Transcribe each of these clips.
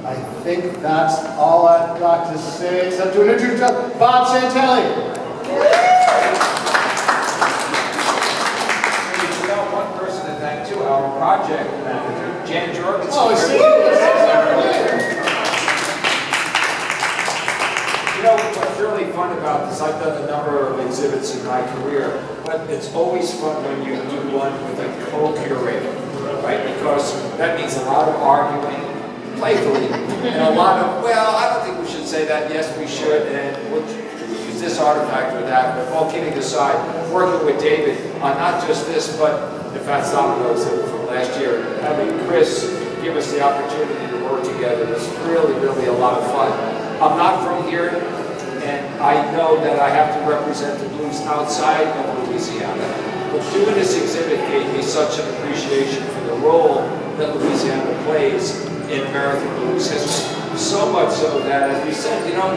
I think that's all I've got to say, except to introduce Bob Santelli. One person to thank too, our project manager, Jan Jorgensen. Oh, I see. You know, what's really fun about this, I've done a number of exhibits in my career, but it's always fun when you do one with a co-curator, right? Because that means a lot of arguing, playfully, and a lot of, well, I don't think we should say that, yes, we should, and we'll use this artifact or that, but all kidding aside, working with David on not just this, but the Fats Domino's from last year, having Chris give us the opportunity to work together was really, really a lot of fun. I'm not from here, and I know that I have to represent the blues outside of Louisiana, but doing this exhibit gave me such an appreciation for the role that Louisiana plays in American blues history. So much so that, as we said, you know,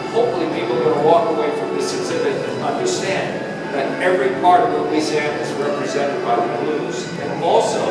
hopefully people are going to walk away from this exhibit and understand that every part of Louisiana is represented by the blues, and also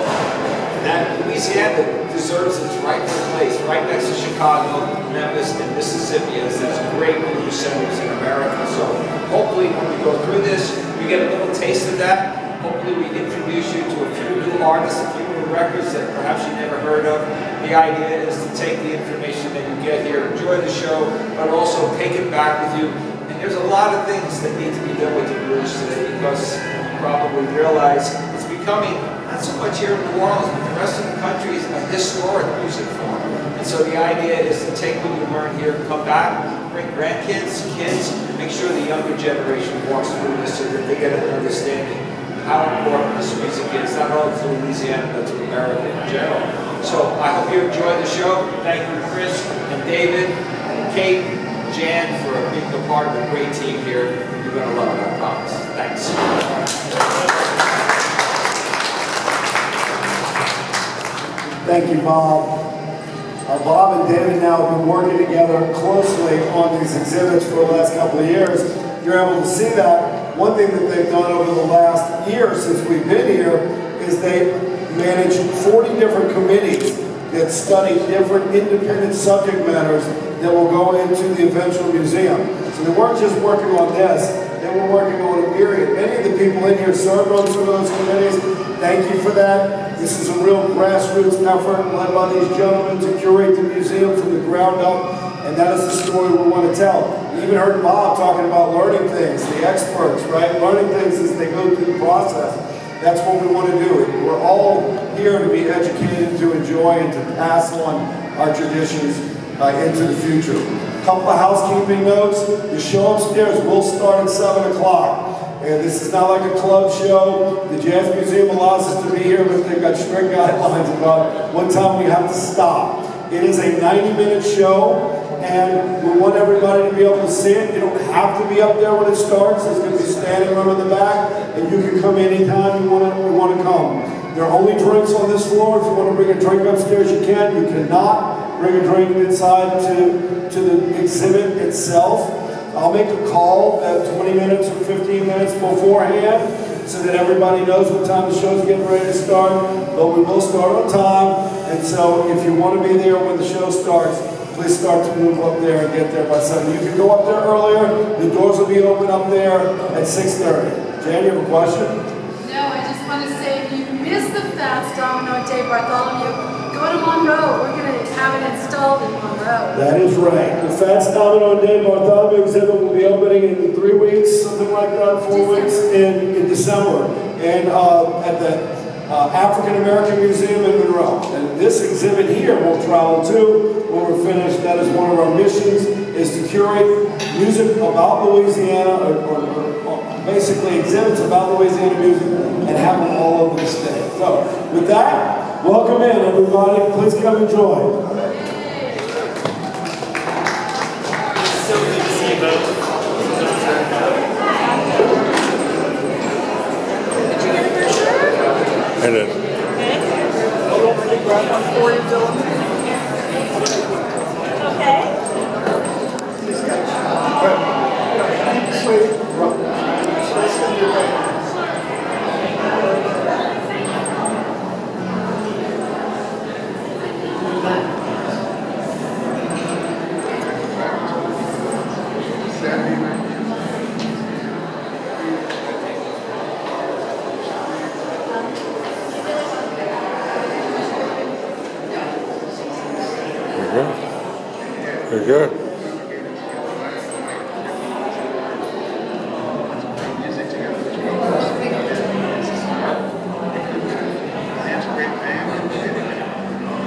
that Louisiana deserves its rightful place right next to Chicago, Memphis, and Mississippi as these great blues centers in America. So hopefully when we go through this, we get a little taste of that. Hopefully we introduce you to a few new artists, a few new records that perhaps you never heard of. The idea is to take the information that you get here, enjoy the show, but also take it back with you. And there's a lot of things that need to be done with the blues today, because you probably realize it's becoming, not so much here in New Orleans, but the rest of the country is a historic music form. And so the idea is to take what you learn here, come back, bring grandkids, kids, make sure the younger generation walks through this so that they get an understanding how important this music is, not only to Louisiana, but to America in general. So I hope you enjoy the show. Thank you, Chris and David and Kate, Jan, for being a part of a great team here. You're going to love it, I promise. Thanks. Thank you, Bob. Bob and David now have been working together closely on these exhibits for the last couple of years. You're able to see that. One thing that they've done over the last year since we've been here is they've managed 40 different committees that study different independent subject matters that will go into the eventual museum. So they weren't just working on this, they were working on a myriad. Many of the people in here served on some of those committees. Thank you for that. This is a real grassroots effort led by these gentlemen to curate the museum from the ground up, and that is the story we want to tell. You even heard Bob talking about learning things, the experts, right? Learning things as they go through the process. That's what we want to do. We're all here to be educated, to enjoy, and to pass on our traditions into the future. A couple of housekeeping notes. The show upstairs will start at 7 o'clock. And this is not like a club show. The Jazz Museum allows us to be here, but they've got strict guidelines about what time we have to stop. It is a 90-minute show, and we want everybody to be able to see it. You don't have to be up there when it starts. There's going to be standing room in the back, and you can come anytime you want to come. There are only drinks on this floor. If you want to bring a drink upstairs, you can. You cannot bring a drink inside to the exhibit itself. I'll make a call at 20 minutes or 15 minutes beforehand so that everybody knows what time the show's getting ready to start, but we will start on time. And so if you want to be there when the show starts, please start to move up there and get there by 7. You can go up there earlier. The doors will be open up there at 6:30. Jan, you have a question? No, I just want to say if you missed the Fats Domino at Day Bartholomew, go to Monroe. We're going to have it installed in Monroe. That is right. The Fats Domino and Day Bartholomew exhibit will be opening in 3 weeks, something like that, 4 weeks in December. And at the African American Museum in Monroe. And this exhibit here will travel too when we're finished. That is one of our missions, is to curate music about Louisiana, or basically exhibits about Louisiana music, and have them all over the state. So with that, welcome in everybody. Please come and join. So good to see you both. I did. Very good.